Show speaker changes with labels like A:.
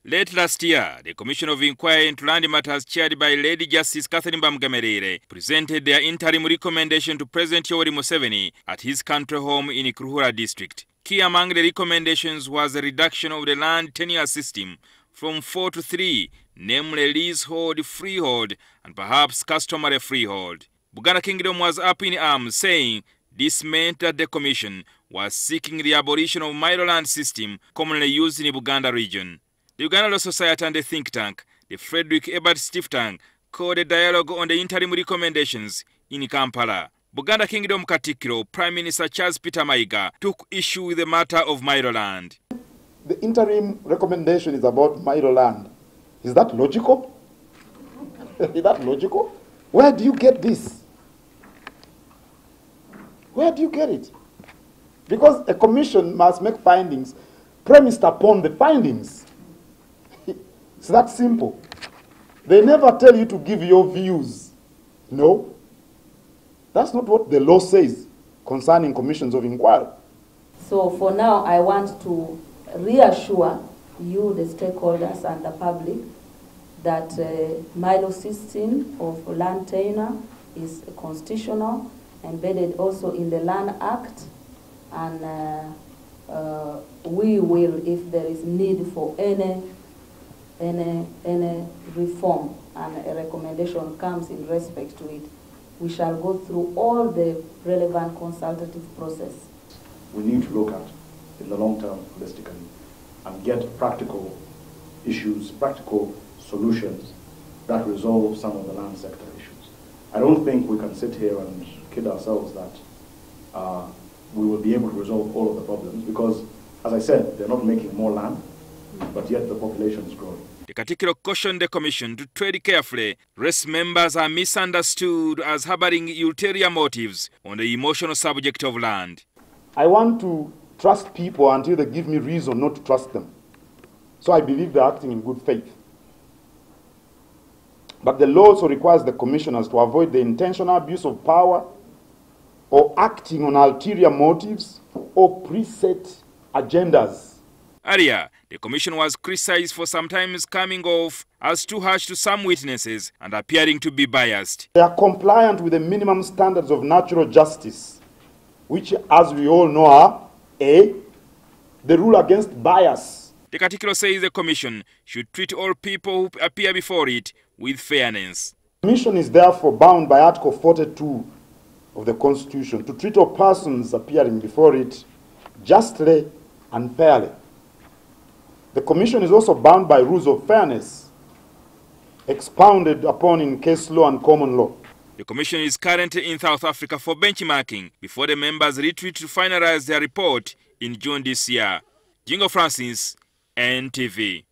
A: Late last year, the Commission of Inquiry into Land Matters, chaired by Lady Justice Catherine Bamugamerere, presented their interim recommendation to President Yoweri Museveni at his country home in Kruhura district. Key among the recommendations was the reduction of the land tenure system from 4 to 3, namely leasehold, freehold, and perhaps customary freehold. Buganda Kingdom was up in arms, saying this meant that the Commission was seeking the abolition of mailo land system commonly used in the Buganda region. The Uganda Law Society and the think tank, the Frederick Ebert Stiff Tank, called a dialogue on the interim recommendations in Kampala. Buganda Kingdom Katikkiro Prime Minister Charles Peter Mayiga took issue with the matter of mailo land.
B: The interim recommendation is about mailo land. Is that logical? Is that logical? Where do you get this? Where do you get it? Because a commission must make findings premised upon the findings. It's that simple. They never tell you to give your views. No. That's not what the law says concerning commissions of inquiry.
C: So for now, I want to reassure you, the stakeholders and the public, that mailo system of land tenure is constitutional, embedded also in the Land Act, and we will, if there is need for any reform and a recommendation comes in respect to it, we shall go through all the relevant consultative process.
D: We need to look at, in the long term, holistically, and get practical issues, practical solutions that resolve some of the land sector issues. I don't think we can sit here and kid ourselves that we will be able to resolve all of the problems, because, as I said, they're not making more land, but yet the population is growing.
A: The Katikkkro cautioned the Commission to tread carefully, lest members are misunderstood as harboring ulterior motives on the emotional subject of land.
B: I want to trust people until they give me reason not to trust them. So I believe they're acting in good faith. But the law also requires the commissioners to avoid the intentional abuse of power or acting on ulterior motives or preset agendas.
A: Earlier, the Commission was criticized for sometimes coming off as too harsh to some witnesses and appearing to be biased.
B: They are compliant with the minimum standards of natural justice, which, as we all know, are A, the rule against bias.
A: The Katikkkro says the Commission should treat all people who appear before it with fairness.
B: The Commission is therefore bound by Article 42 of the Constitution to treat all persons appearing before it justly and fairly. The Commission is also bound by rules of fairness expounded upon in case law and common law.
A: The Commission is currently in South Africa for benchmarking before the members retreat to finalize their report in June this year. Jingo Francis, NTV.